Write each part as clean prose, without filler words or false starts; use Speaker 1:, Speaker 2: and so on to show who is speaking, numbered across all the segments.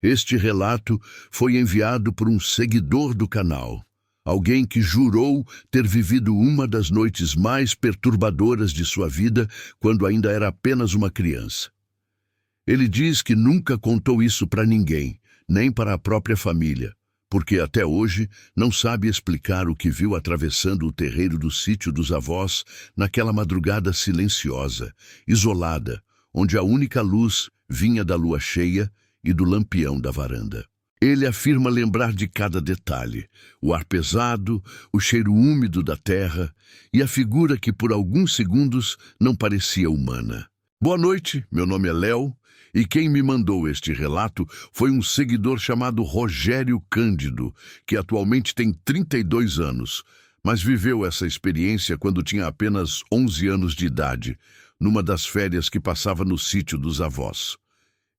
Speaker 1: Este relato foi enviado por um seguidor do canal, alguém que jurou ter vivido uma das noites mais perturbadoras de sua vida quando ainda era apenas uma criança. Ele diz que nunca contou isso para ninguém, nem para a própria família, porque até hoje não sabe explicar o que viu atravessando o terreiro do sítio dos avós naquela madrugada silenciosa, isolada, onde a única luz vinha da lua cheia e do lampião da varanda. Ele afirma lembrar de cada detalhe, o ar pesado, o cheiro úmido da terra e a figura que por alguns segundos não parecia humana. Boa noite, meu nome é Léo, e quem me mandou este relato foi um seguidor chamado Rogério Cândido, que atualmente tem 32 anos, mas viveu essa experiência quando tinha apenas 11 anos de idade, numa das férias que passava no sítio dos avós.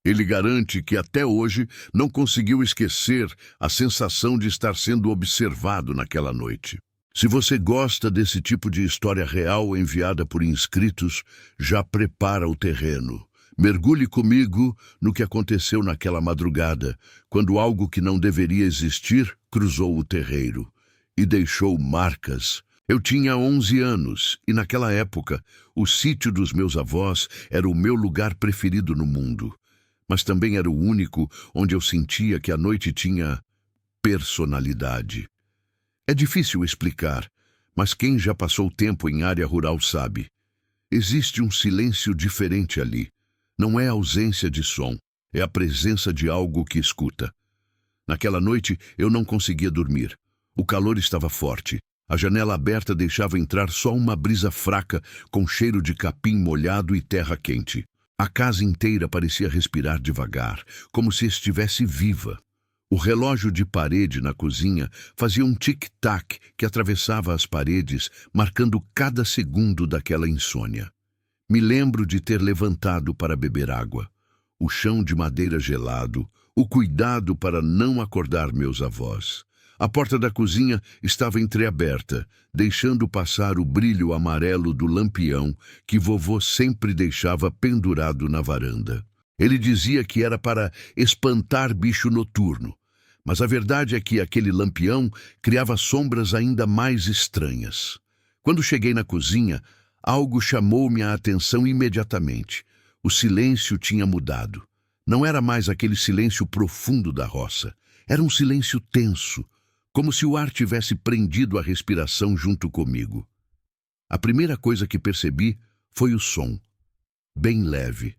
Speaker 1: Ele garante que até hoje não conseguiu esquecer a sensação de estar sendo observado naquela noite. Se você gosta desse tipo de história real enviada por inscritos, já prepara o terreno. Mergulhe comigo no que aconteceu naquela madrugada, quando algo que não deveria existir cruzou o terreiro e deixou marcas. Eu tinha 11 anos e, naquela época, o sítio dos meus avós era o meu lugar preferido no mundo. Mas também era o único onde eu sentia que a noite tinha personalidade. É difícil explicar, mas quem já passou tempo em área rural sabe. Existe um silêncio diferente ali. Não é a ausência de som, é a presença de algo que escuta. Naquela noite eu não conseguia dormir. O calor estava forte. A janela aberta deixava entrar só uma brisa fraca com cheiro de capim molhado e terra quente. A casa inteira parecia respirar devagar, como se estivesse viva. O relógio de parede na cozinha fazia um tic-tac que atravessava as paredes, marcando cada segundo daquela insônia. Me lembro de ter levantado para beber água, o chão de madeira gelado, o cuidado para não acordar meus avós. A porta da cozinha estava entreaberta, deixando passar o brilho amarelo do lampião que vovô sempre deixava pendurado na varanda. Ele dizia que era para espantar bicho noturno, mas a verdade é que aquele lampião criava sombras ainda mais estranhas. Quando cheguei na cozinha, algo chamou minha atenção imediatamente. O silêncio tinha mudado. Não era mais aquele silêncio profundo da roça. Era um silêncio tenso, como se o ar tivesse prendido a respiração junto comigo. A primeira coisa que percebi foi o som, bem leve.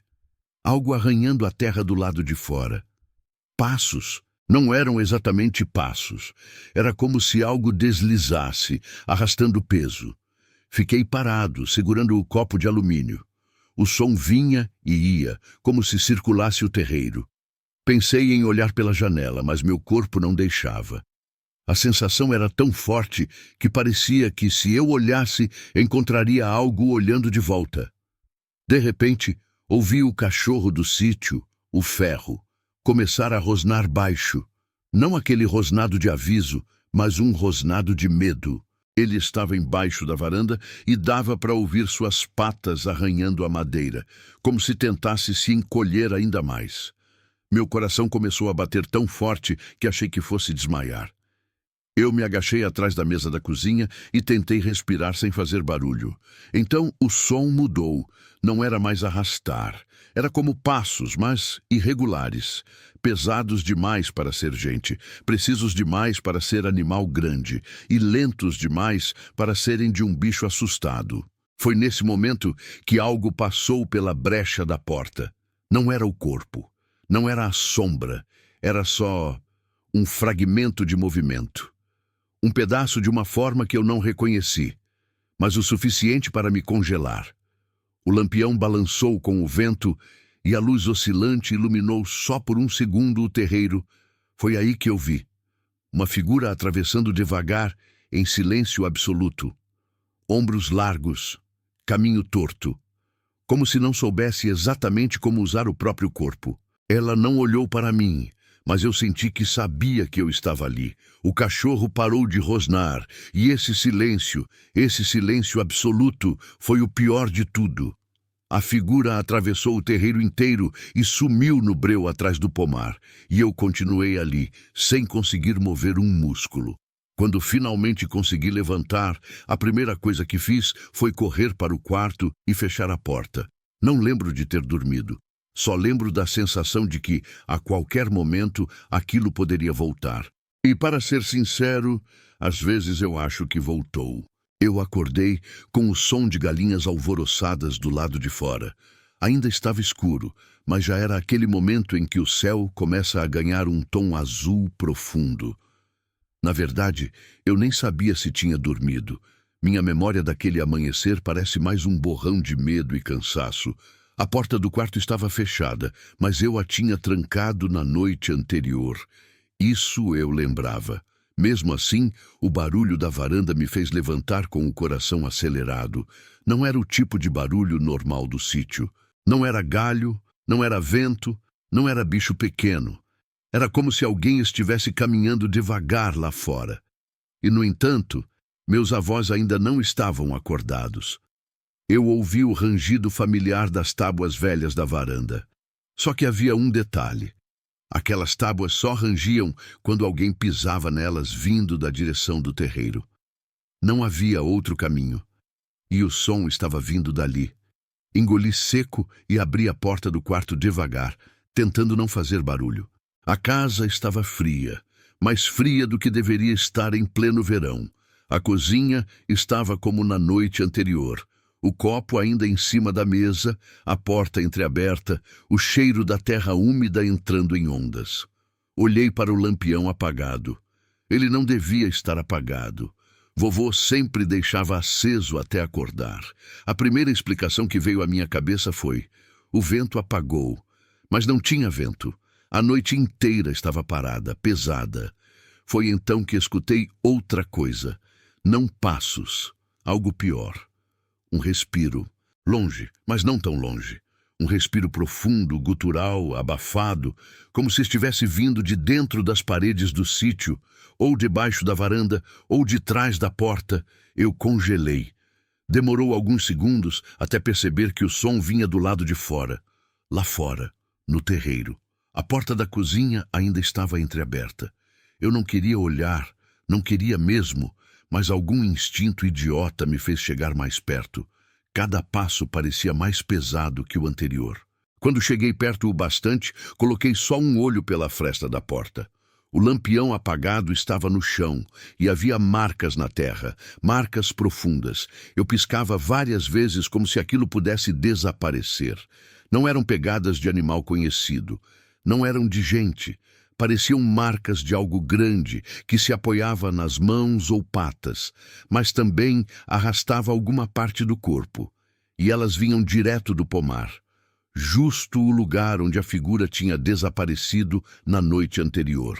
Speaker 1: Algo arranhando a terra do lado de fora. Passos. Não eram exatamente passos. Era como se algo deslizasse, arrastando peso. Fiquei parado, segurando o copo de alumínio. O som vinha e ia, como se circulasse o terreiro. Pensei em olhar pela janela, mas meu corpo não deixava. A sensação era tão forte que parecia que, se eu olhasse, encontraria algo olhando de volta. De repente, ouvi o cachorro do sítio, o Ferro, começar a rosnar baixo. Não aquele rosnado de aviso, mas um rosnado de medo. Ele estava embaixo da varanda e dava para ouvir suas patas arranhando a madeira, como se tentasse se encolher ainda mais. Meu coração começou a bater tão forte que achei que fosse desmaiar. Eu me agachei atrás da mesa da cozinha e tentei respirar sem fazer barulho. Então o som mudou. Não era mais arrastar. Era como passos, mas irregulares. Pesados demais para ser gente, precisos demais para ser animal grande e lentos demais para serem de um bicho assustado. Foi nesse momento que algo passou pela brecha da porta. Não era o corpo, não era a sombra, era só um fragmento de movimento. Um pedaço de uma forma que eu não reconheci, mas o suficiente para me congelar. O lampião balançou com o vento e a luz oscilante iluminou só por um segundo o terreiro. Foi aí que eu vi uma figura atravessando devagar, em silêncio absoluto. Ombros largos, caminho torto, como se não soubesse exatamente como usar o próprio corpo. Ela não olhou para mim, mas eu senti que sabia que eu estava ali. O cachorro parou de rosnar, e esse silêncio absoluto, foi o pior de tudo. A figura atravessou o terreiro inteiro e sumiu no breu atrás do pomar, e eu continuei ali, sem conseguir mover um músculo. Quando finalmente consegui levantar, a primeira coisa que fiz foi correr para o quarto e fechar a porta. Não lembro de ter dormido. Só lembro da sensação de que, a qualquer momento, aquilo poderia voltar. E, para ser sincero, às vezes eu acho que voltou. Eu acordei com o som de galinhas alvoroçadas do lado de fora. Ainda estava escuro, mas já era aquele momento em que o céu começa a ganhar um tom azul profundo. Na verdade, eu nem sabia se tinha dormido. Minha memória daquele amanhecer parece mais um borrão de medo e cansaço. A porta do quarto estava fechada, mas eu a tinha trancado na noite anterior. Isso eu lembrava. Mesmo assim, o barulho da varanda me fez levantar com o coração acelerado. Não era o tipo de barulho normal do sítio. Não era galho, não era vento, não era bicho pequeno. Era como se alguém estivesse caminhando devagar lá fora. E, no entanto, meus avós ainda não estavam acordados. Eu ouvi o rangido familiar das tábuas velhas da varanda. Só que havia um detalhe. Aquelas tábuas só rangiam quando alguém pisava nelas vindo da direção do terreiro. Não havia outro caminho. E o som estava vindo dali. Engoli seco e abri a porta do quarto devagar, tentando não fazer barulho. A casa estava fria, mais fria do que deveria estar em pleno verão. A cozinha estava como na noite anterior. O copo ainda em cima da mesa, a porta entreaberta, o cheiro da terra úmida entrando em ondas. Olhei para o lampião apagado. Ele não devia estar apagado. Vovô sempre deixava aceso até acordar. A primeira explicação que veio à minha cabeça foi: o vento apagou. Mas não tinha vento. A noite inteira estava parada, pesada. Foi então que escutei outra coisa. Não passos, algo pior. Um respiro, longe, mas não tão longe. Um respiro profundo, gutural, abafado, como se estivesse vindo de dentro das paredes do sítio, ou debaixo da varanda, ou de trás da porta. Eu congelei. Demorou alguns segundos até perceber que o som vinha do lado de fora. Lá fora, no terreiro. A porta da cozinha ainda estava entreaberta. Eu não queria olhar, não queria mesmo, mas algum instinto idiota me fez chegar mais perto. Cada passo parecia mais pesado que o anterior. Quando cheguei perto o bastante, coloquei só um olho pela fresta da porta. O lampião apagado estava no chão e havia marcas na terra, marcas profundas. Eu piscava várias vezes como se aquilo pudesse desaparecer. Não eram pegadas de animal conhecido. Não eram de gente. Pareciam marcas de algo grande que se apoiava nas mãos ou patas, mas também arrastava alguma parte do corpo. E elas vinham direto do pomar, justo o lugar onde a figura tinha desaparecido na noite anterior.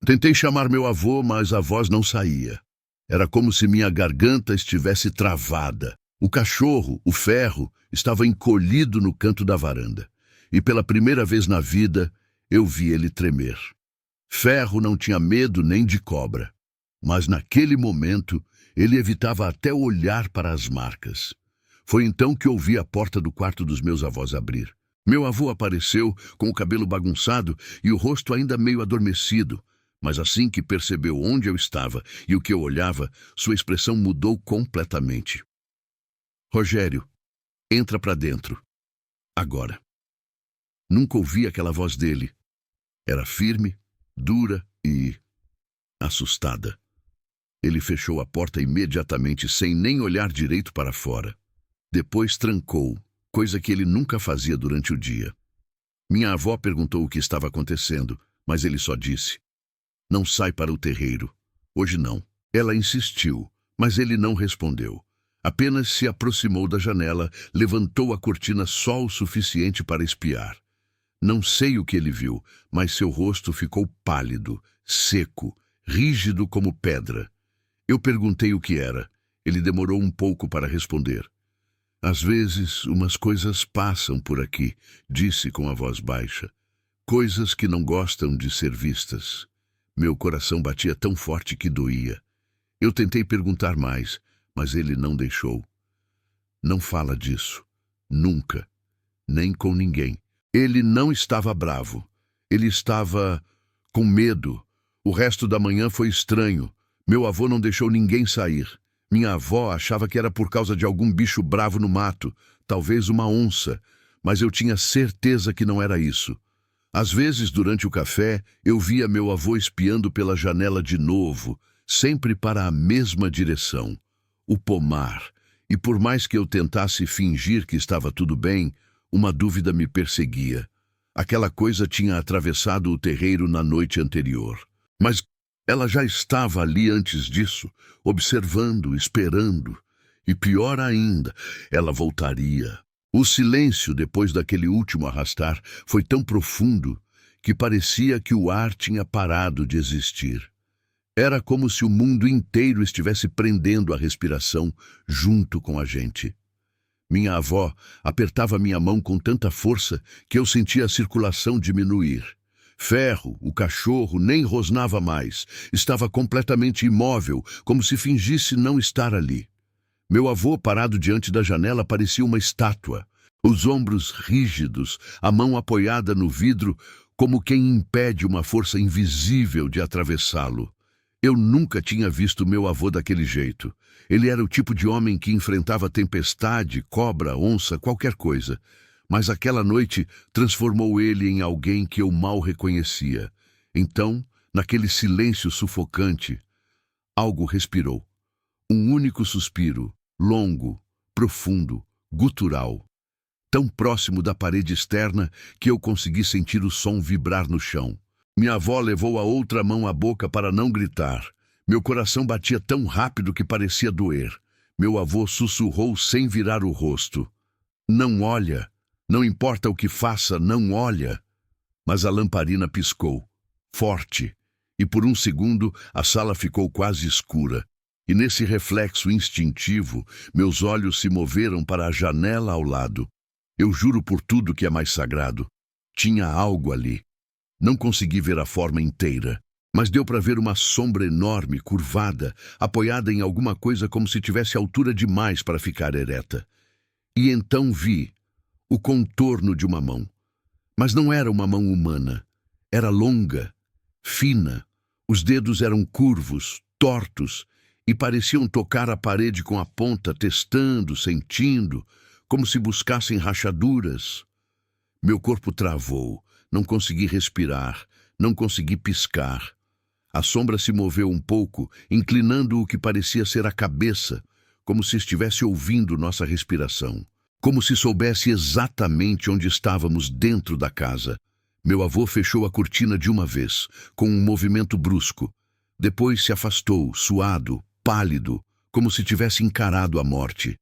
Speaker 1: Tentei chamar meu avô, mas a voz não saía. Era como se minha garganta estivesse travada. O cachorro, o Ferro, estava encolhido no canto da varanda. E pela primeira vez na vida, eu vi ele tremer. Ferro não tinha medo nem de cobra, mas naquele momento ele evitava até olhar para as marcas. Foi então que ouvi a porta do quarto dos meus avós abrir. Meu avô apareceu com o cabelo bagunçado e o rosto ainda meio adormecido, mas assim que percebeu onde eu estava e o que eu olhava, sua expressão mudou completamente. Rogério, entra para dentro. Agora. Nunca ouvi aquela voz dele. Era firme, dura e assustada. Ele fechou a porta imediatamente, sem nem olhar direito para fora. Depois trancou, coisa que ele nunca fazia durante o dia. Minha avó perguntou o que estava acontecendo, mas ele só disse: "Não sai para o terreiro. Hoje não." Ela insistiu, mas ele não respondeu. Apenas se aproximou da janela, levantou a cortina só o suficiente para espiar. Não sei o que ele viu, mas seu rosto ficou pálido, seco, rígido como pedra. Eu perguntei o que era. Ele demorou um pouco para responder. "Às vezes, umas coisas passam por aqui", disse com a voz baixa. "Coisas que não gostam de ser vistas." Meu coração batia tão forte que doía. Eu tentei perguntar mais, mas ele não deixou. "Não fala disso. Nunca." nem com ninguém. Ele não estava bravo. Ele estava com medo. O resto da manhã foi estranho. Meu avô não deixou ninguém sair. Minha avó achava que era por causa de algum bicho bravo no mato, talvez uma onça, mas eu tinha certeza que não era isso. Às vezes, durante o café, eu via meu avô espiando pela janela de novo, sempre para a mesma direção, o pomar. E por mais que eu tentasse fingir que estava tudo bem, uma dúvida me perseguia. Aquela coisa tinha atravessado o terreiro na noite anterior. Mas ela já estava ali antes disso, observando, esperando. E pior ainda, ela voltaria. O silêncio depois daquele último arrastar foi tão profundo que parecia que o ar tinha parado de existir. Era como se o mundo inteiro estivesse prendendo a respiração junto com a gente. Minha avó apertava minha mão com tanta força que eu sentia a circulação diminuir. Ferro, o cachorro, nem rosnava mais. Estava completamente imóvel, como se fingisse não estar ali. Meu avô, parado diante da janela, parecia uma estátua. Os ombros rígidos, a mão apoiada no vidro, como quem impede uma força invisível de atravessá-lo. Eu nunca tinha visto meu avô daquele jeito. Ele era o tipo de homem que enfrentava tempestade, cobra, onça, qualquer coisa. Mas aquela noite transformou ele em alguém que eu mal reconhecia. Então, naquele silêncio sufocante, algo respirou. Um único suspiro, longo, profundo, gutural. Tão próximo da parede externa que eu consegui sentir o som vibrar no chão. Minha avó levou a outra mão à boca para não gritar. Meu coração batia tão rápido que parecia doer. Meu avô sussurrou sem virar o rosto. Não olha. Não importa o que faça, não olha. Mas a lamparina piscou, forte, e por um segundo a sala ficou quase escura. E nesse reflexo instintivo, meus olhos se moveram para a janela ao lado. Eu juro por tudo que é mais sagrado. Tinha algo ali. Não consegui ver a forma inteira, mas deu para ver uma sombra enorme, curvada, apoiada em alguma coisa como se tivesse altura demais para ficar ereta. E então vi o contorno de uma mão. Mas não era uma mão humana. Era longa, fina. Os dedos eram curvos, tortos, e pareciam tocar a parede com a ponta, testando, sentindo, como se buscassem rachaduras. Meu corpo travou. Não consegui respirar, não consegui piscar. A sombra se moveu um pouco, inclinando o que parecia ser a cabeça, como se estivesse ouvindo nossa respiração. Como se soubesse exatamente onde estávamos dentro da casa. Meu avô fechou a cortina de uma vez, com um movimento brusco. Depois se afastou, suado, pálido, como se tivesse encarado a morte.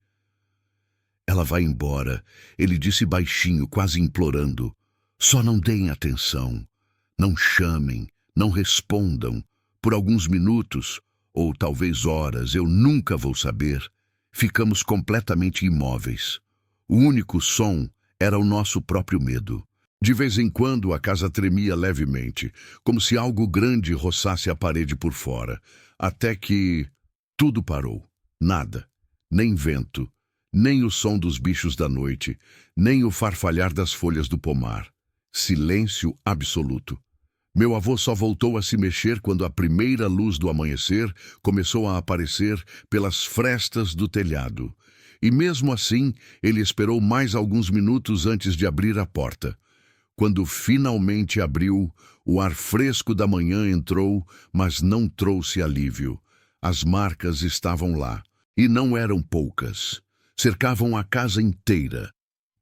Speaker 1: Ela vai embora, ele disse baixinho, quase implorando. Só não deem atenção, não chamem, não respondam. Por alguns minutos, ou talvez horas, eu nunca vou saber, ficamos completamente imóveis. O único som era o nosso próprio medo. De vez em quando a casa tremia levemente, como se algo grande roçasse a parede por fora, até que tudo parou. Nada, nem vento, nem o som dos bichos da noite, nem o farfalhar das folhas do pomar. Silêncio absoluto. Meu avô só voltou a se mexer quando a primeira luz do amanhecer começou a aparecer pelas frestas do telhado. E mesmo assim, ele esperou mais alguns minutos antes de abrir a porta. Quando finalmente abriu, o ar fresco da manhã entrou, mas não trouxe alívio. As marcas estavam lá, e não eram poucas. Cercavam a casa inteira.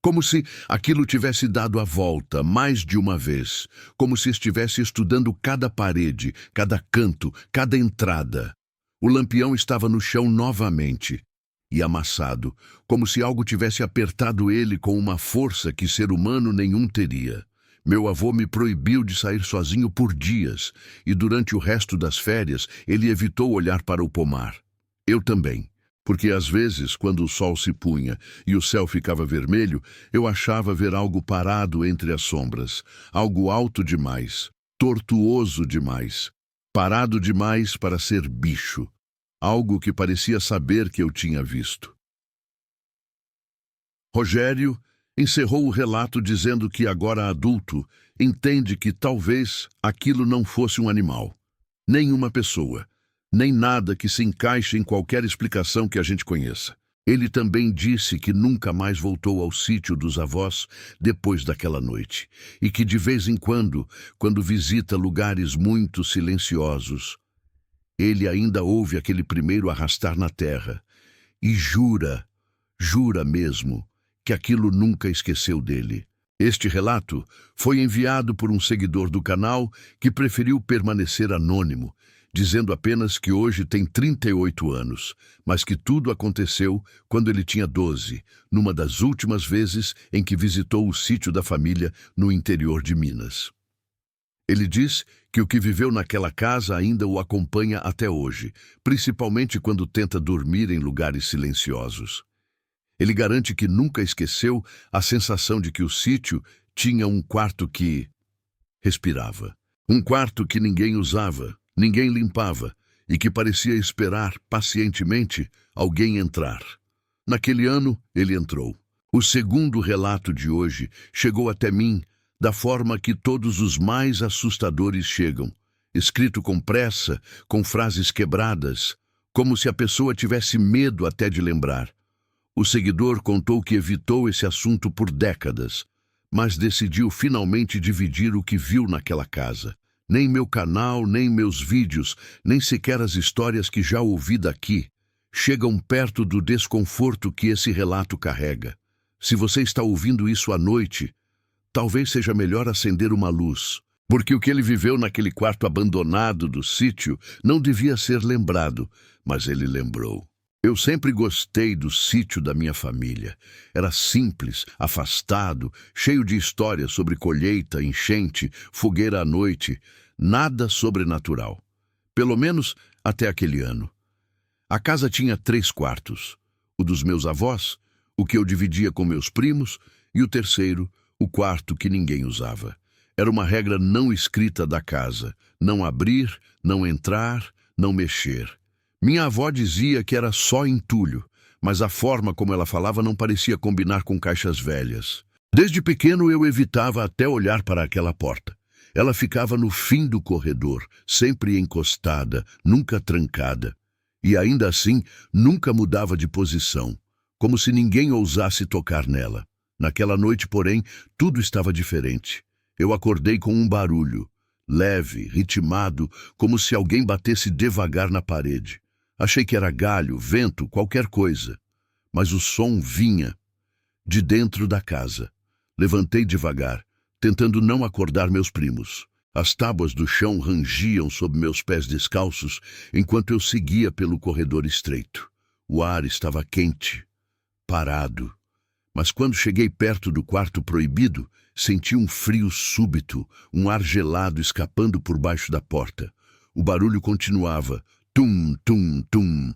Speaker 1: Como se aquilo tivesse dado a volta mais de uma vez, como se estivesse estudando cada parede, cada canto, cada entrada. O lampião estava no chão novamente, e amassado, como se algo tivesse apertado ele com uma força que ser humano nenhum teria. Meu avô me proibiu de sair sozinho por dias, e durante o resto das férias ele evitou olhar para o pomar. Eu também. Porque às vezes, quando o sol se punha e o céu ficava vermelho, eu achava ver algo parado entre as sombras, algo alto demais, tortuoso demais, parado demais para ser bicho, algo que parecia saber que eu tinha visto. Rogério Encerrou o relato dizendo que, agora adulto, entende que talvez aquilo não fosse um animal, nem uma pessoa, nem nada que se encaixe em qualquer explicação que a gente conheça. Ele também disse que nunca mais voltou ao sítio dos avós depois daquela noite, e que de vez em quando visita lugares muito silenciosos, ele ainda ouve aquele primeiro arrastar na terra, e jura mesmo, que aquilo nunca esqueceu dele. Este relato foi enviado por um seguidor do canal que preferiu permanecer anônimo, dizendo apenas que hoje tem 38 anos, mas que tudo aconteceu quando ele tinha 12, numa das últimas vezes em que visitou o sítio da família no interior de Minas. Ele diz que o que viveu naquela casa ainda o acompanha até hoje, principalmente quando tenta dormir em lugares silenciosos. Ele garante que nunca esqueceu a sensação de que o sítio tinha um quarto que respirava. Um quarto que ninguém usava, ninguém limpava e que parecia esperar pacientemente alguém entrar. Naquele ano, ele entrou. O segundo relato de hoje chegou até mim da forma que todos os mais assustadores chegam, escrito com pressa, com frases quebradas, como se a pessoa tivesse medo até de lembrar. O seguidor contou que evitou esse assunto por décadas, mas decidiu finalmente dividir o que viu naquela casa. Nem meu canal, nem meus vídeos, nem sequer as histórias que já ouvi daqui chegam perto do desconforto que esse relato carrega. Se você está ouvindo isso à noite, talvez seja melhor acender uma luz, porque o que ele viveu naquele quarto abandonado do sítio não devia ser lembrado, mas ele lembrou. Eu sempre gostei do sítio da minha família. Era simples, afastado, cheio de histórias sobre colheita, enchente, fogueira à noite, nada sobrenatural. Pelo menos até aquele ano. A casa tinha 3 quartos. O dos meus avós, o que eu dividia com meus primos, e o terceiro, o quarto que ninguém usava. Era uma regra não escrita da casa: não abrir, não entrar, não mexer. Minha avó dizia que era só entulho, mas a forma como ela falava não parecia combinar com caixas velhas. Desde pequeno eu evitava até olhar para aquela porta. Ela ficava no fim do corredor, sempre encostada, nunca trancada. E ainda assim, nunca mudava de posição, como se ninguém ousasse tocar nela. Naquela noite, porém, tudo estava diferente. Eu acordei com um barulho, leve, ritmado, como se alguém batesse devagar na parede. Achei que era galho, vento, qualquer coisa. Mas o som vinha de dentro da casa. Levantei devagar, tentando não acordar meus primos. As tábuas do chão rangiam sob meus pés descalços enquanto eu seguia pelo corredor estreito. O ar estava quente, parado. Mas quando cheguei perto do quarto proibido, senti um frio súbito, um ar gelado escapando por baixo da porta. O barulho continuava. Tum, tum, tum,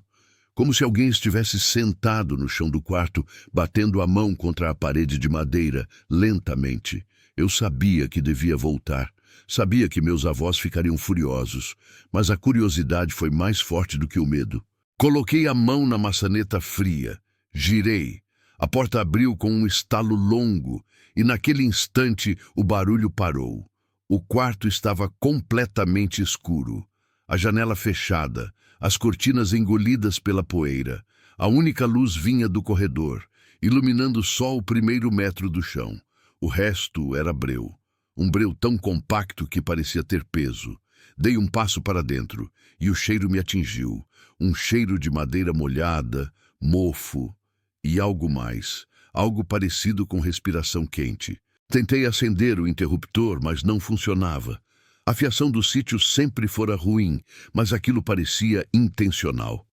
Speaker 1: como se alguém estivesse sentado no chão do quarto, batendo a mão contra a parede de madeira, lentamente. Eu sabia que devia voltar. Sabia que meus avós ficariam furiosos, mas a curiosidade foi mais forte do que o medo. Coloquei a mão na maçaneta fria, girei. A porta abriu com um estalo longo, e naquele instante o barulho parou. O quarto estava completamente escuro. A janela fechada, as cortinas engolidas pela poeira. A única luz vinha do corredor, iluminando só o primeiro metro do chão. O resto era breu. Um breu tão compacto que parecia ter peso. Dei um passo para dentro, e o cheiro me atingiu. Um cheiro de madeira molhada, mofo e algo mais. Algo parecido com respiração quente. Tentei acender o interruptor, mas não funcionava. A fiação do sítio sempre fora ruim, mas aquilo parecia intencional.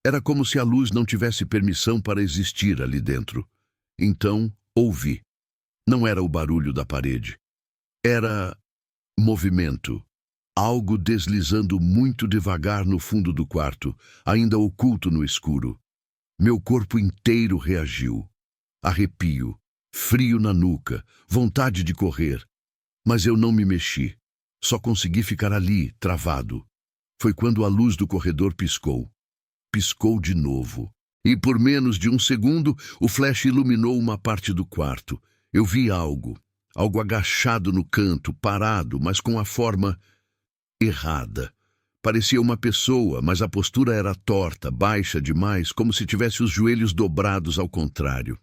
Speaker 1: Era como se a luz não tivesse permissão para existir ali dentro. Então, ouvi. Não era o barulho da parede. Era movimento. Algo deslizando muito devagar no fundo do quarto, ainda oculto no escuro. Meu corpo inteiro reagiu. Arrepio, frio na nuca, vontade de correr. Mas eu não me mexi. Só consegui ficar ali, travado. Foi quando a luz do corredor piscou. Piscou de novo. E por menos de um segundo, o flash iluminou uma parte do quarto. Eu vi algo agachado no canto, parado, mas com a forma errada. Parecia uma pessoa, mas a postura era torta, baixa demais, como se tivesse os joelhos dobrados ao contrário.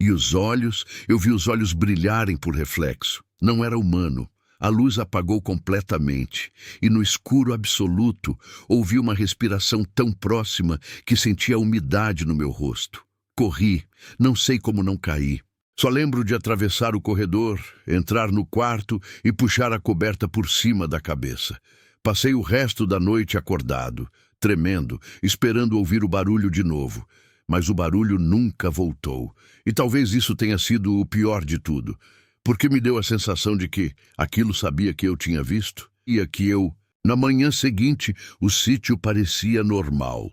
Speaker 1: E os olhos, eu vi os olhos brilharem por reflexo. Não era humano. A luz apagou completamente, e no escuro absoluto ouvi uma respiração tão próxima que senti a umidade no meu rosto. Corri, não sei como não caí. Só lembro de atravessar o corredor, entrar no quarto e puxar a coberta por cima da cabeça. Passei o resto da noite acordado, tremendo, esperando ouvir o barulho de novo. Mas o barulho nunca voltou. E talvez isso tenha sido o pior de tudo, porque me deu a sensação de que aquilo sabia que eu tinha visto, e que eu... Na manhã seguinte, o sítio parecia normal.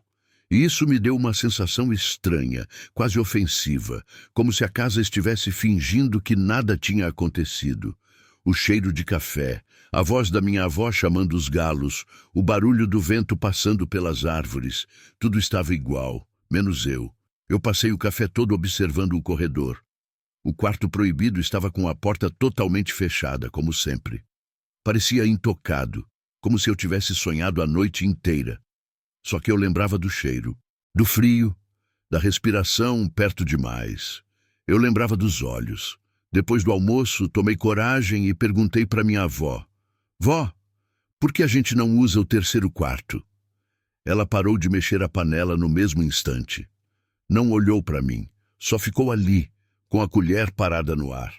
Speaker 1: E isso me deu uma sensação estranha, quase ofensiva, como se a casa estivesse fingindo que nada tinha acontecido. O cheiro de café, a voz da minha avó chamando os galos, o barulho do vento passando pelas árvores, tudo estava igual, menos eu. Eu passei o café todo observando o corredor. O quarto proibido estava com a porta totalmente fechada, como sempre. Parecia intocado, como se eu tivesse sonhado a noite inteira. Só que eu lembrava do cheiro, do frio, da respiração perto demais. Eu lembrava dos olhos. Depois do almoço, tomei coragem e perguntei para minha avó: Vó, por que a gente não usa o terceiro quarto? Ela parou de mexer a panela no mesmo instante. Não olhou para mim, só ficou ali, com a colher parada no ar.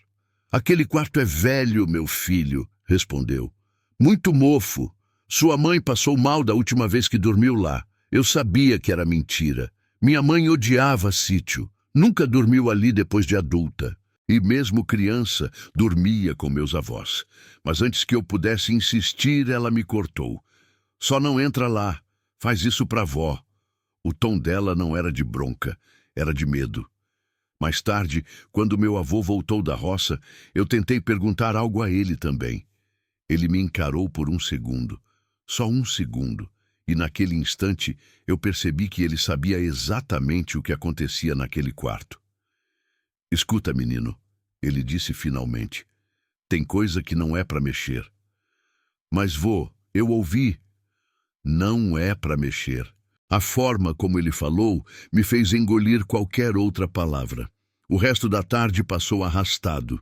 Speaker 1: Aquele quarto é velho, meu filho, respondeu. Muito mofo. Sua mãe passou mal da última vez que dormiu lá. Eu sabia que era mentira. Minha mãe odiava sítio. Nunca dormiu ali depois de adulta. E mesmo criança, dormia com meus avós. Mas antes que eu pudesse insistir, ela me cortou. Só não entra lá. Faz isso pra vó. O tom dela não era de bronca, era de medo. Mais tarde, quando meu avô voltou da roça, eu tentei perguntar algo a ele também. Ele me encarou por um segundo. Só um segundo, e naquele instante eu percebi que ele sabia exatamente o que acontecia naquele quarto. Escuta, menino, ele disse finalmente. Tem coisa que não é para mexer. Mas vô, eu ouvi. Não é para mexer. A forma como ele falou me fez engolir qualquer outra palavra. O resto da tarde passou arrastado.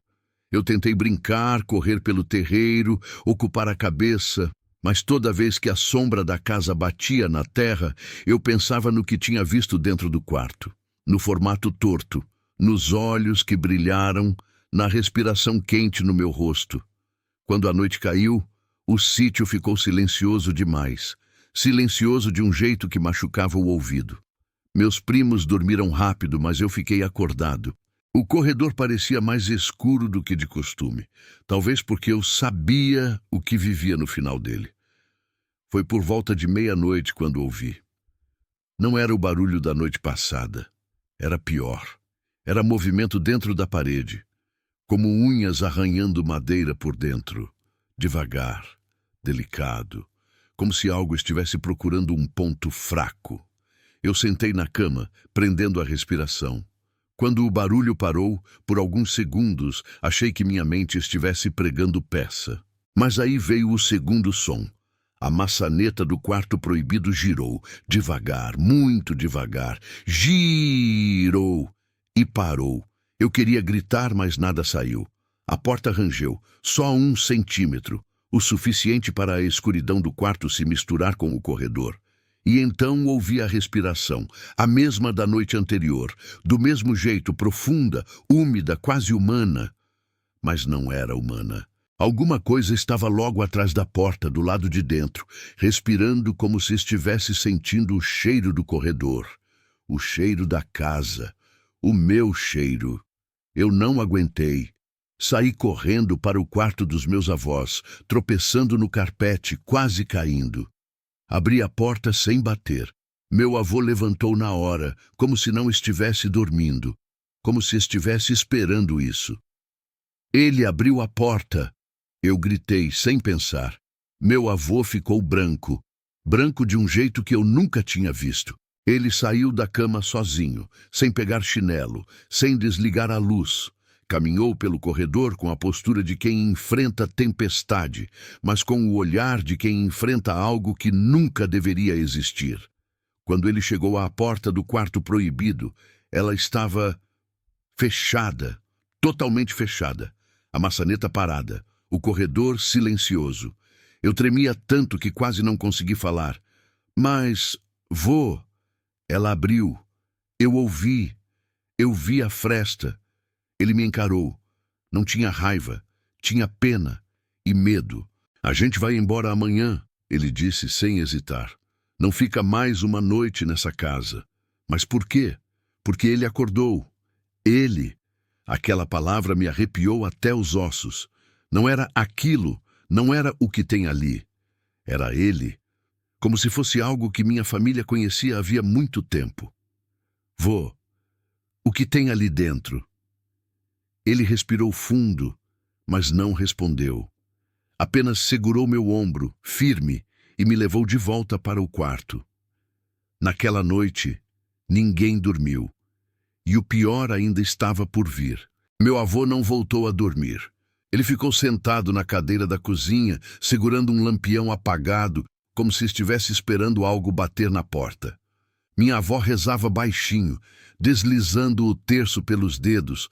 Speaker 1: Eu tentei brincar, correr pelo terreiro, ocupar a cabeça, mas toda vez que a sombra da casa batia na terra, eu pensava no que tinha visto dentro do quarto, no formato torto, nos olhos que brilharam, na respiração quente no meu rosto. Quando a noite caiu, o sítio ficou silencioso demais, silencioso de um jeito que machucava o ouvido. Meus primos dormiram rápido, mas eu fiquei acordado. O corredor parecia mais escuro do que de costume, talvez porque eu sabia o que vivia no final dele. Foi por volta de meia-noite quando ouvi. Não era o barulho da noite passada. Era pior. Era movimento dentro da parede, como unhas arranhando madeira por dentro, devagar, delicado, como se algo estivesse procurando um ponto fraco. Eu sentei na cama, prendendo a respiração. Quando o barulho parou, por alguns segundos, achei que minha mente estivesse pregando peça. Mas aí veio o segundo som. A maçaneta do quarto proibido girou, devagar, muito devagar. Girou e parou. Eu queria gritar, mas nada saiu. A porta rangeu, só 1 centímetro, o suficiente para a escuridão do quarto se misturar com o corredor. E então ouvi a respiração, a mesma da noite anterior, do mesmo jeito, profunda, úmida, quase humana. Mas não era humana. Alguma coisa estava logo atrás da porta, do lado de dentro, respirando como se estivesse sentindo o cheiro do corredor, o cheiro da casa, o meu cheiro. Eu não aguentei. Saí correndo para o quarto dos meus avós, tropeçando no carpete, quase caindo. Abri a porta sem bater. Meu avô levantou na hora, como se não estivesse dormindo, como se estivesse esperando isso. Ele abriu a porta. Eu gritei, sem pensar. Meu avô ficou branco, branco de um jeito que eu nunca tinha visto. Ele saiu da cama sozinho, sem pegar chinelo, sem desligar a luz. Caminhou pelo corredor com a postura de quem enfrenta tempestade, mas com o olhar de quem enfrenta algo que nunca deveria existir. Quando ele chegou à porta do quarto proibido, ela estava fechada, totalmente fechada. A maçaneta parada, o corredor silencioso. Eu tremia tanto que quase não consegui falar. Mas, vô... Ela abriu. Eu ouvi. Eu vi a fresta. Ele me encarou. Não tinha raiva. Tinha pena e medo. A gente vai embora amanhã, ele disse sem hesitar. Não fica mais uma noite nessa casa. Mas por quê? Porque ele acordou. Ele. Aquela palavra me arrepiou até os ossos. Não era aquilo, não era o que tem ali. Era ele. Como se fosse algo que minha família conhecia havia muito tempo. Vô, o que tem ali dentro? Ele respirou fundo, mas não respondeu. Apenas segurou meu ombro, firme, e me levou de volta para o quarto. Naquela noite, ninguém dormiu. E o pior ainda estava por vir. Meu avô não voltou a dormir. Ele ficou sentado na cadeira da cozinha, segurando um lampião apagado, como se estivesse esperando algo bater na porta. Minha avó rezava baixinho, deslizando o terço pelos dedos,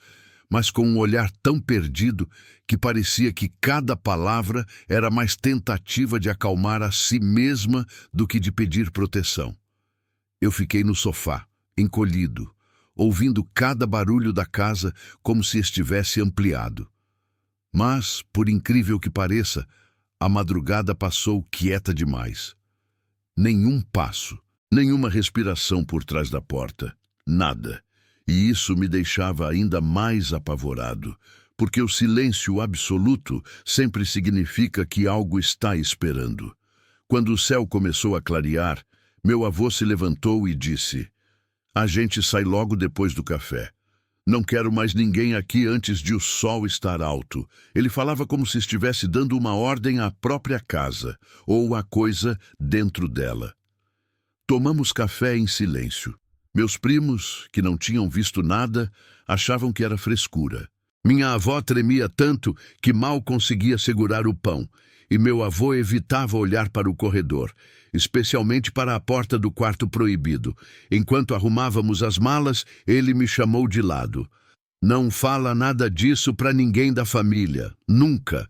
Speaker 1: mas com um olhar tão perdido que parecia que cada palavra era mais tentativa de acalmar a si mesma do que de pedir proteção. Eu fiquei no sofá, encolhido, ouvindo cada barulho da casa como se estivesse ampliado. Mas, por incrível que pareça, a madrugada passou quieta demais. Nenhum passo, nenhuma respiração por trás da porta, nada. E isso me deixava ainda mais apavorado, porque o silêncio absoluto sempre significa que algo está esperando. Quando o céu começou a clarear, meu avô se levantou e disse: "A gente sai logo depois do café. Não quero mais ninguém aqui antes de o sol estar alto." Ele falava como se estivesse dando uma ordem à própria casa, ou à coisa dentro dela. Tomamos café em silêncio. Meus primos, que não tinham visto nada, achavam que era frescura. Minha avó tremia tanto que mal conseguia segurar o pão, e meu avô evitava olhar para o corredor, especialmente para a porta do quarto proibido. Enquanto arrumávamos as malas, ele me chamou de lado. "Não fala nada disso para ninguém da família, nunca."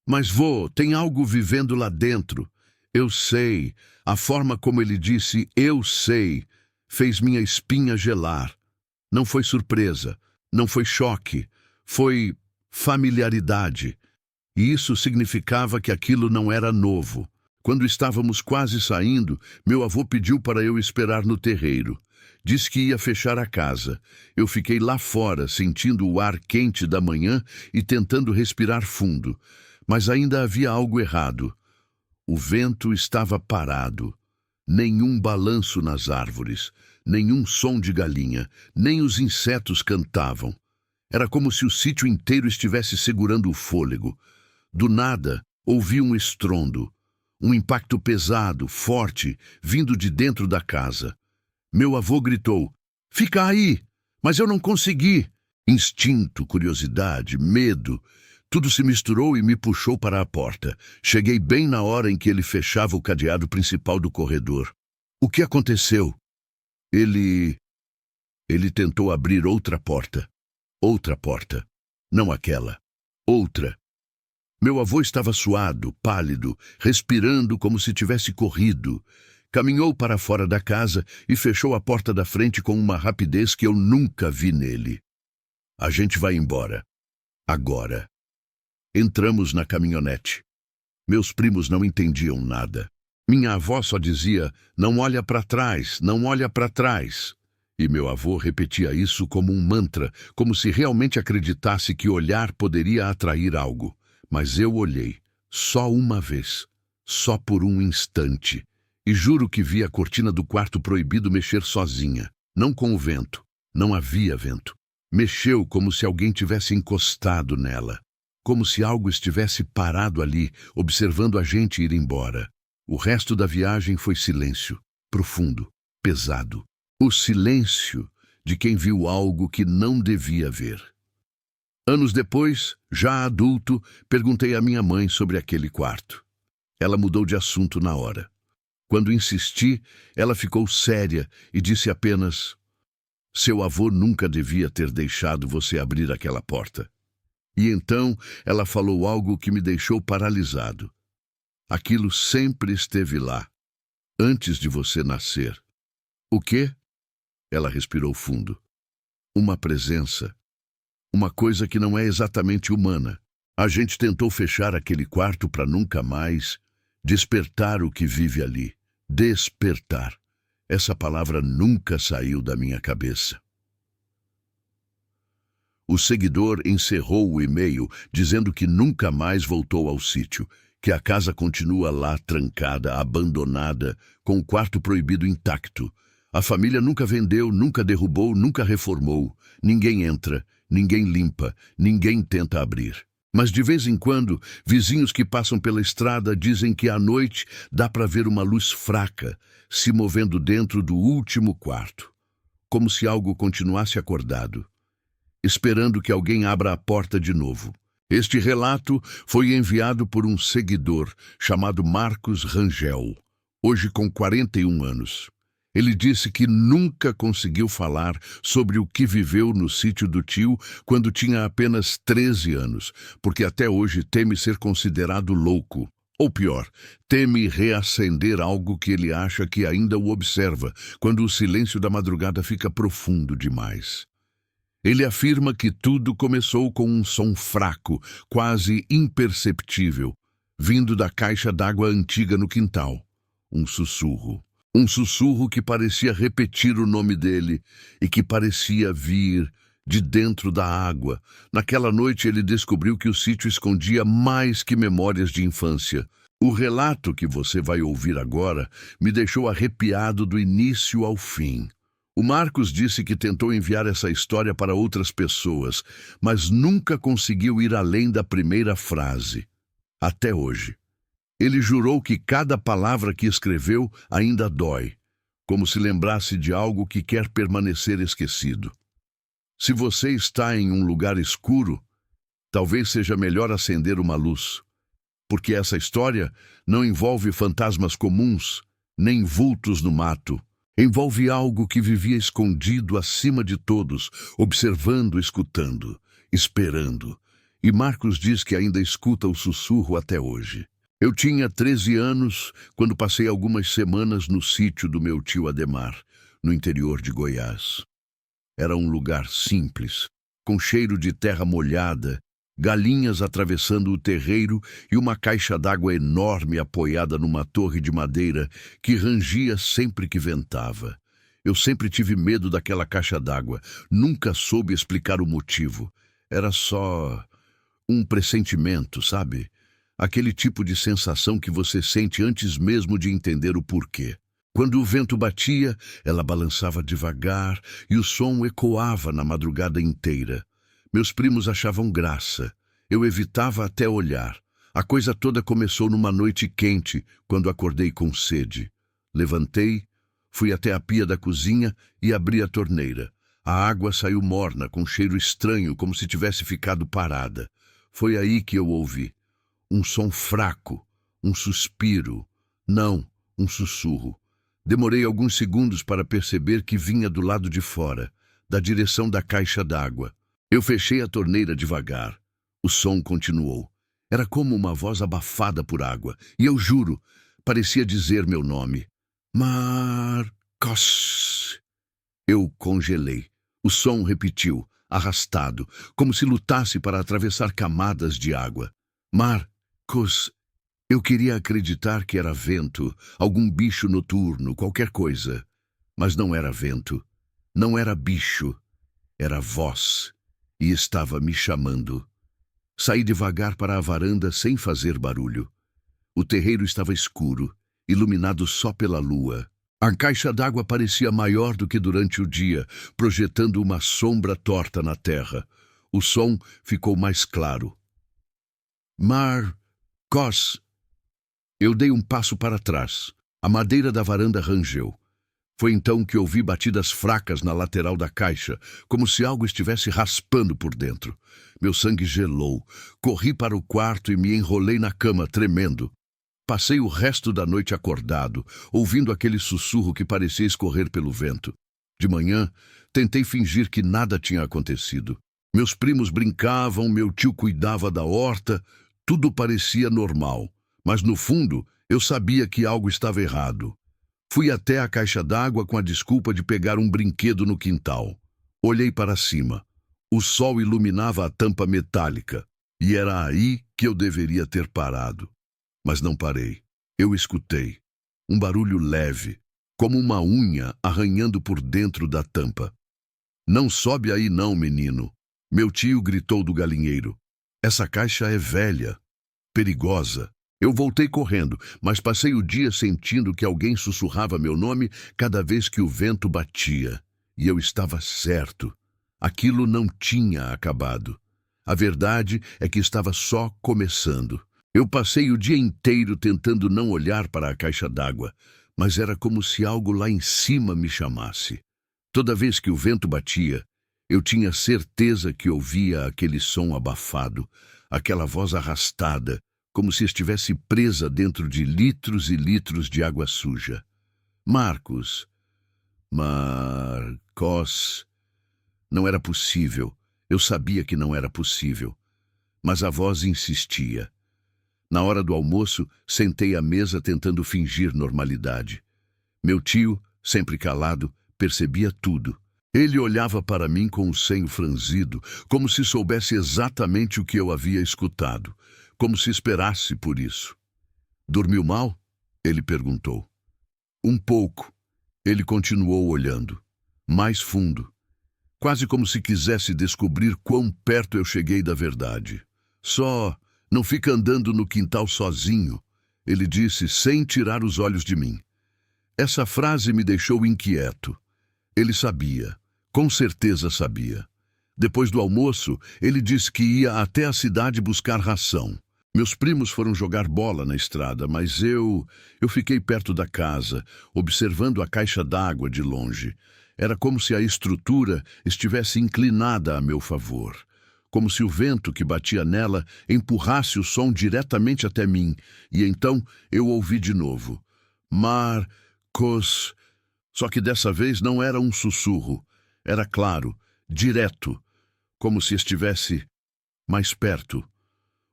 Speaker 1: "Mas, vô, tem algo vivendo lá dentro." "Eu sei." A forma como ele disse "eu sei" fez minha espinha gelar. Não foi surpresa, não foi choque, foi familiaridade. E isso significava que aquilo não era novo. Quando estávamos quase saindo, meu avô pediu para eu esperar no terreiro. Disse que ia fechar a casa. Eu fiquei lá fora, sentindo o ar quente da manhã e tentando respirar fundo. Mas ainda havia algo errado. O vento estava parado. Nenhum balanço nas árvores, nenhum som de galinha, nem os insetos cantavam. Era como se o sítio inteiro estivesse segurando o fôlego. Do nada, ouvi um estrondo. Um impacto pesado, forte, vindo de dentro da casa. Meu avô gritou: "Fica aí!" Mas eu não consegui. Instinto, curiosidade, medo, tudo se misturou e me puxou para a porta. Cheguei bem na hora em que ele fechava o cadeado principal do corredor. "O que aconteceu?" Ele tentou abrir outra porta. Outra porta. Não aquela. Outra. Meu avô estava suado, pálido, respirando como se tivesse corrido. Caminhou para fora da casa e fechou a porta da frente com uma rapidez que eu nunca vi nele. "A gente vai embora. Agora." Entramos na caminhonete. Meus primos não entendiam nada. Minha avó só dizia: "Não olha para trás, não olha para trás." E meu avô repetia isso como um mantra, como se realmente acreditasse que olhar poderia atrair algo. Mas eu olhei, só uma vez, só por um instante, e juro que vi a cortina do quarto proibido mexer sozinha, não com o vento, não havia vento. Mexeu como se alguém tivesse encostado nela, como se algo estivesse parado ali, observando a gente ir embora. O resto da viagem foi silêncio, profundo, pesado. O silêncio de quem viu algo que não devia ver. Anos depois, já adulto, perguntei à minha mãe sobre aquele quarto. Ela mudou de assunto na hora. Quando insisti, ela ficou séria e disse apenas: "Seu avô nunca devia ter deixado você abrir aquela porta." E então ela falou algo que me deixou paralisado. "Aquilo sempre esteve lá, antes de você nascer." "O quê?" Ela respirou fundo. "Uma presença. Uma coisa que não é exatamente humana. A gente tentou fechar aquele quarto para nunca mais despertar o que vive ali. Despertar. Essa palavra nunca saiu da minha cabeça." O seguidor encerrou o e-mail dizendo que nunca mais voltou ao sítio, que a casa continua lá trancada, abandonada, com o quarto proibido intacto. A família nunca vendeu, nunca derrubou, nunca reformou. Ninguém entra, ninguém limpa, ninguém tenta abrir. Mas de vez em quando, vizinhos que passam pela estrada dizem que à noite dá para ver uma luz fraca se movendo dentro do último quarto, como se algo continuasse acordado, esperando que alguém abra a porta de novo. Este relato foi enviado por um seguidor chamado Marcos Rangel, hoje com 41 anos. Ele disse que nunca conseguiu falar sobre o que viveu no sítio do tio quando tinha apenas 13 anos, porque até hoje teme ser considerado louco. Ou pior, teme reacender algo que ele acha que ainda o observa, quando o silêncio da madrugada fica profundo demais. Ele afirma que tudo começou com um som fraco, quase imperceptível, vindo da caixa d'água antiga no quintal. Um sussurro. Um sussurro que parecia repetir o nome dele e que parecia vir de dentro da água. Naquela noite ele descobriu que o sítio escondia mais que memórias de infância. O relato que você vai ouvir agora me deixou arrepiado do início ao fim. O Marcos disse que tentou enviar essa história para outras pessoas, mas nunca conseguiu ir além da primeira frase. Até hoje. Ele jurou que cada palavra que escreveu ainda dói, como se lembrasse de algo que quer permanecer esquecido. Se você está em um lugar escuro, talvez seja melhor acender uma luz, porque essa história não envolve fantasmas comuns, nem vultos no mato. Envolve algo que vivia escondido acima de todos, observando, escutando, esperando. E Marcos diz que ainda escuta o sussurro até hoje. Eu tinha 13 anos quando passei algumas semanas no sítio do meu tio Ademar, no interior de Goiás. Era um lugar simples, com cheiro de terra molhada, galinhas atravessando o terreiro e uma caixa d'água enorme apoiada numa torre de madeira que rangia sempre que ventava. Eu sempre tive medo daquela caixa d'água, nunca soube explicar o motivo. Era só um pressentimento, sabe? Aquele tipo de sensação que você sente antes mesmo de entender o porquê. Quando o vento batia, ela balançava devagar e o som ecoava na madrugada inteira. Meus primos achavam graça. Eu evitava até olhar. A coisa toda começou numa noite quente, quando acordei com sede. Levantei, fui até a pia da cozinha e abri a torneira. A água saiu morna, com cheiro estranho, como se tivesse ficado parada. Foi aí que eu ouvi. Um som fraco, um suspiro. Não, um sussurro. Demorei alguns segundos para perceber que vinha do lado de fora, da direção da caixa d'água. Eu fechei a torneira devagar. O som continuou. Era como uma voz abafada por água, e eu juro, parecia dizer meu nome. Marcos. Eu congelei. O som repetiu, arrastado, como se lutasse para atravessar camadas de água. Marcos. Eu queria acreditar que era vento, algum bicho noturno, qualquer coisa. Mas não era vento, não era bicho, era voz, e estava me chamando. Saí devagar para a varanda sem fazer barulho. O terreiro estava escuro, iluminado só pela lua. A caixa d'água parecia maior do que durante o dia, projetando uma sombra torta na terra. O som ficou mais claro. Marcos. Eu dei um passo para trás. A madeira da varanda rangeu. Foi então que ouvi batidas fracas na lateral da caixa, como se algo estivesse raspando por dentro. Meu sangue gelou. Corri para o quarto e me enrolei na cama, tremendo. Passei o resto da noite acordado, ouvindo aquele sussurro que parecia escorrer pelo vento. De manhã, tentei fingir que nada tinha acontecido. Meus primos brincavam, meu tio cuidava da horta, tudo parecia normal. Mas no fundo, eu sabia que algo estava errado. Fui até a caixa d'água com a desculpa de pegar um brinquedo no quintal. Olhei para cima. O sol iluminava a tampa metálica, e era aí que eu deveria ter parado. Mas não parei. Eu escutei. Um barulho leve, como uma unha arranhando por dentro da tampa. "Não sobe aí não, menino", meu tio gritou do galinheiro. "Essa caixa é velha, perigosa." Eu voltei correndo, mas passei o dia sentindo que alguém sussurrava meu nome cada vez que o vento batia. E eu estava certo. Aquilo não tinha acabado. A verdade é que estava só começando. Eu passei o dia inteiro tentando não olhar para a caixa d'água, mas era como se algo lá em cima me chamasse. Toda vez que o vento batia, eu tinha certeza que ouvia aquele som abafado, aquela voz arrastada, como se estivesse presa dentro de litros e litros de água suja. Marcos. Não era possível. Eu sabia que não era possível. Mas a voz insistia. Na hora do almoço, sentei à mesa tentando fingir normalidade. Meu tio, sempre calado, percebia tudo. Ele olhava para mim com o senho franzido, como se soubesse exatamente o que eu havia escutado, como se esperasse por isso. "Dormiu mal?" ele perguntou. "Um pouco." Ele continuou olhando, mais fundo, quase como se quisesse descobrir quão perto eu cheguei da verdade. "Só não fica andando no quintal sozinho", ele disse sem tirar os olhos de mim. Essa frase me deixou inquieto. Ele sabia, com certeza sabia. Depois do almoço, ele disse que ia até a cidade buscar ração. Meus primos foram jogar bola na estrada, mas eu fiquei perto da casa, observando a caixa d'água de longe. Era como se a estrutura estivesse inclinada a meu favor. Como se o vento que batia nela empurrasse o som diretamente até mim. E então eu ouvi de novo. "Marcos." Só que dessa vez não era um sussurro. Era claro, direto, como se estivesse mais perto.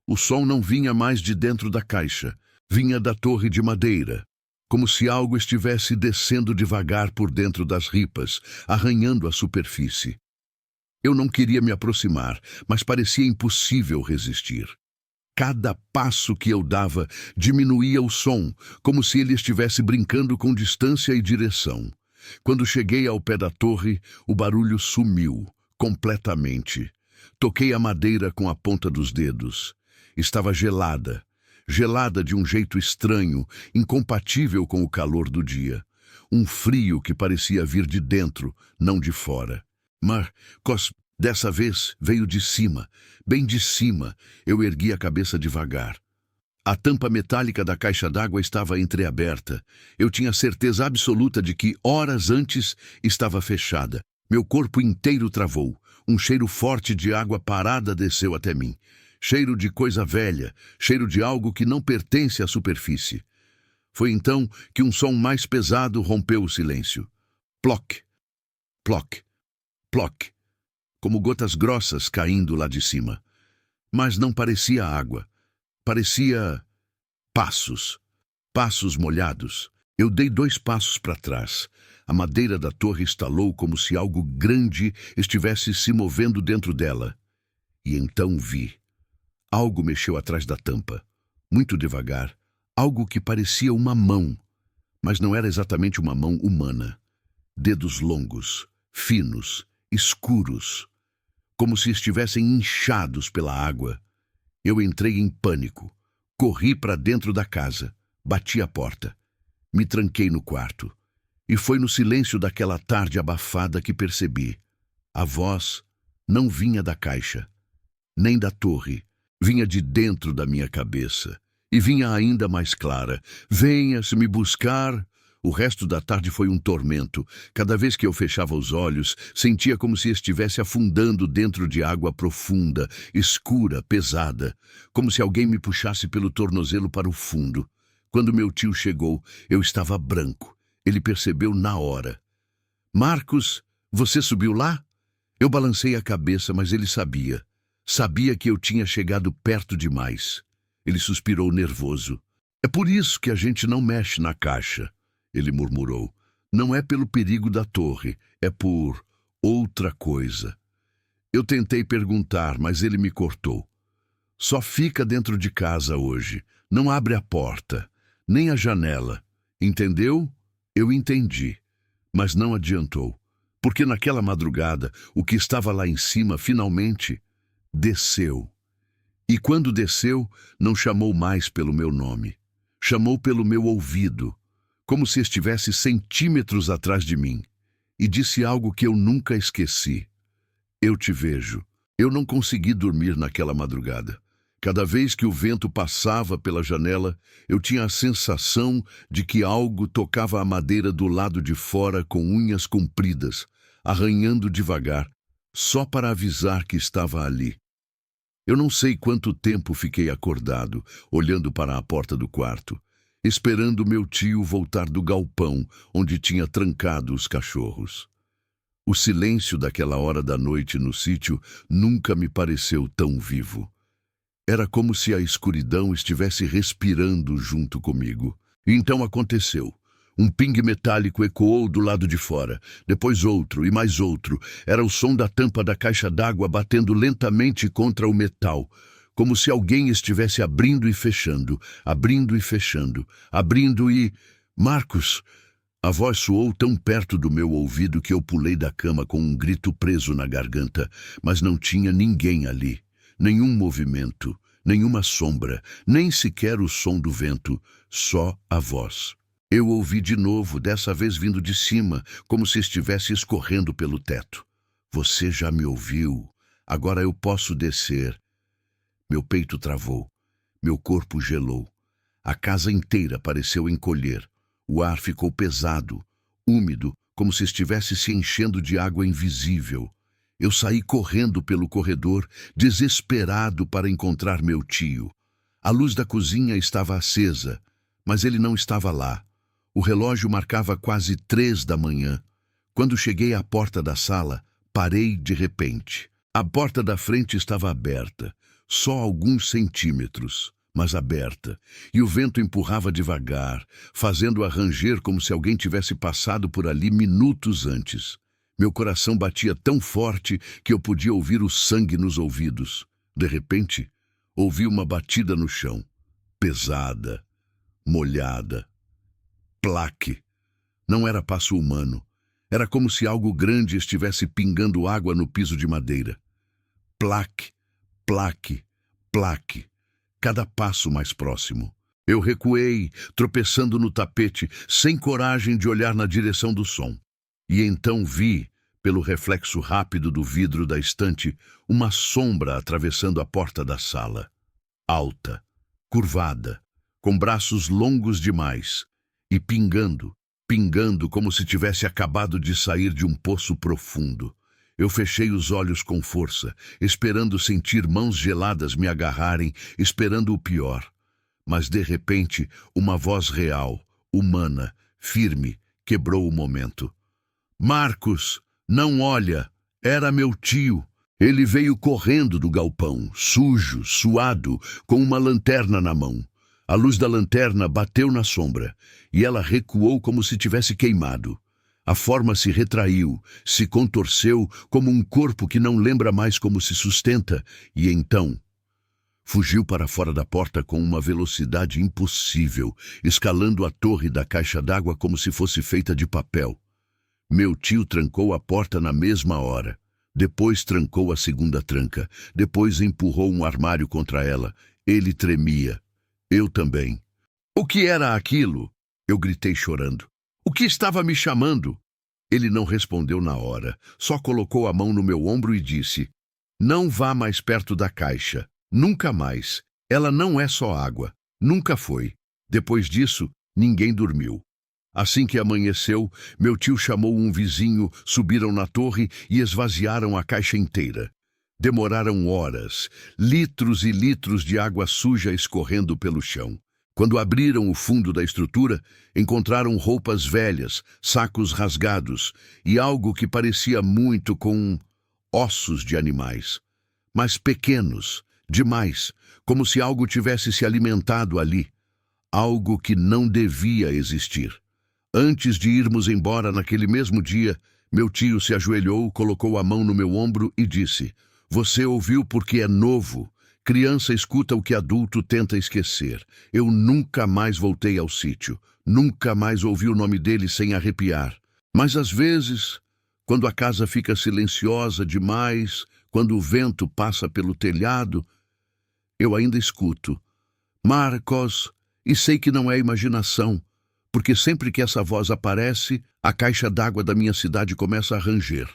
Speaker 1: O som não vinha mais de dentro da caixa, vinha da torre de madeira, como se algo estivesse descendo devagar por dentro das ripas, arranhando a superfície. Eu não queria me aproximar, mas parecia impossível resistir. Cada passo que eu dava diminuía o som, como se ele estivesse brincando com distância e direção. Quando cheguei ao pé da torre, o barulho sumiu, completamente. Toquei a madeira com a ponta dos dedos. Estava gelada, gelada de um jeito estranho, incompatível com o calor do dia. Um frio que parecia vir de dentro, não de fora. Marcos, dessa vez, veio de cima, bem de cima. Eu ergui a cabeça devagar. A tampa metálica da caixa d'água estava entreaberta. Eu tinha certeza absoluta de que, horas antes, estava fechada. Meu corpo inteiro travou. Um cheiro forte de água parada desceu até mim. Cheiro de coisa velha, cheiro de algo que não pertence à superfície. Foi então que um som mais pesado rompeu o silêncio. Ploc, ploc, ploc, como gotas grossas caindo lá de cima. Mas não parecia água. Parecia passos, passos molhados. Eu dei 2 passos para trás. A madeira da torre estalou como se algo grande estivesse se movendo dentro dela. E então vi. Algo mexeu atrás da tampa, muito devagar, algo que parecia uma mão, mas não era exatamente uma mão humana. Dedos longos, finos, escuros, como se estivessem inchados pela água. Eu entrei em pânico, corri para dentro da casa, bati a porta, me tranquei no quarto, e foi no silêncio daquela tarde abafada que percebi. A voz não vinha da caixa, nem da torre. Vinha de dentro da minha cabeça, e vinha ainda mais clara. "Venha-se me buscar." O resto da tarde foi um tormento. Cada vez que eu fechava os olhos, sentia como se estivesse afundando dentro de água profunda, escura, pesada, como se alguém me puxasse pelo tornozelo para o fundo. Quando meu tio chegou, eu estava branco. Ele percebeu na hora. Marcos, você subiu lá? Eu balancei a cabeça, mas ele sabia. Sabia que eu tinha chegado perto demais. Ele suspirou nervoso. É por isso que a gente não mexe na caixa, ele murmurou. Não é pelo perigo da torre, é por outra coisa. Eu tentei perguntar, mas ele me cortou. Só fica dentro de casa hoje. Não abre a porta, nem a janela. Entendeu? Eu entendi. Mas não adiantou. Porque naquela madrugada, o que estava lá em cima finalmente desceu. E quando desceu, não chamou mais pelo meu nome. Chamou pelo meu ouvido, como se estivesse centímetros atrás de mim, e disse algo que eu nunca esqueci. Eu te vejo. Eu não consegui dormir naquela madrugada. Cada vez que o vento passava pela janela, eu tinha a sensação de que algo tocava a madeira do lado de fora com unhas compridas, arranhando devagar, só para avisar que estava ali. Eu não sei quanto tempo fiquei acordado, olhando para a porta do quarto, esperando meu tio voltar do galpão, onde tinha trancado os cachorros. O silêncio daquela hora da noite no sítio nunca me pareceu tão vivo. Era como se a escuridão estivesse respirando junto comigo. E então aconteceu. Um pingue metálico ecoou do lado de fora, depois outro e mais outro. Era o som da tampa da caixa d'água batendo lentamente contra o metal, como se alguém estivesse abrindo e fechando, abrindo e fechando, abrindo e... Marcos! A voz soou tão perto do meu ouvido que eu pulei da cama com um grito preso na garganta, mas não tinha ninguém ali. Nenhum movimento, nenhuma sombra, nem sequer o som do vento, só a voz. Eu ouvi de novo, dessa vez vindo de cima, como se estivesse escorrendo pelo teto. Você já me ouviu. Agora eu posso descer. Meu peito travou. Meu corpo gelou. A casa inteira pareceu encolher. O ar ficou pesado, úmido, como se estivesse se enchendo de água invisível. Eu saí correndo pelo corredor, desesperado para encontrar meu tio. A luz da cozinha estava acesa, mas ele não estava lá. O relógio marcava quase 3 da manhã. Quando cheguei à porta da sala, parei de repente. A porta da frente estava aberta, só alguns centímetros, mas aberta, e o vento empurrava devagar, fazendo-a ranger como se alguém tivesse passado por ali minutos antes. Meu coração batia tão forte que eu podia ouvir o sangue nos ouvidos. De repente, ouvi uma batida no chão, pesada, molhada. Plaque. Não era passo humano. Era como se algo grande estivesse pingando água no piso de madeira. Plaque, plaque, plaque. Cada passo mais próximo. Eu recuei, tropeçando no tapete, sem coragem de olhar na direção do som. E então vi, pelo reflexo rápido do vidro da estante, uma sombra atravessando a porta da sala. Alta, curvada, com braços longos demais, e pingando, pingando como se tivesse acabado de sair de um poço profundo. Eu fechei os olhos com força, esperando sentir mãos geladas me agarrarem, esperando o pior. Mas, de repente, uma voz real, humana, firme, quebrou o momento. Marcos, não olha! Era meu tio. Ele veio correndo do galpão, sujo, suado, com uma lanterna na mão. A luz da lanterna bateu na sombra, e ela recuou como se tivesse queimado. A forma se retraiu, se contorceu como um corpo que não lembra mais como se sustenta, e então fugiu para fora da porta com uma velocidade impossível, escalando a torre da caixa d'água como se fosse feita de papel. Meu tio trancou a porta na mesma hora. Depois trancou a segunda tranca. Depois empurrou um armário contra ela. Ele tremia. Eu também. O que era aquilo? Eu gritei chorando. O que estava me chamando? Ele não respondeu na hora. Só colocou a mão no meu ombro e disse: Não vá mais perto da caixa. Nunca mais. Ela não é só água. Nunca foi. Depois disso, ninguém dormiu. Assim que amanheceu, meu tio chamou um vizinho, subiram na torre e esvaziaram a caixa inteira. Demoraram horas, litros e litros de água suja escorrendo pelo chão. Quando abriram o fundo da estrutura, encontraram roupas velhas, sacos rasgados e algo que parecia muito com ossos de animais, mas pequenos, demais, como se algo tivesse se alimentado ali, algo que não devia existir. Antes de irmos embora naquele mesmo dia, meu tio se ajoelhou, colocou a mão no meu ombro e disse: "Você ouviu porque é novo. Criança escuta o que adulto tenta esquecer. Eu nunca mais voltei ao sítio. Nunca mais ouvi o nome dele sem arrepiar. Mas às vezes, quando a casa fica silenciosa demais, quando o vento passa pelo telhado, eu ainda escuto. Marcos, e sei que não é imaginação, porque sempre que essa voz aparece, a caixa d'água da minha cidade começa a ranger.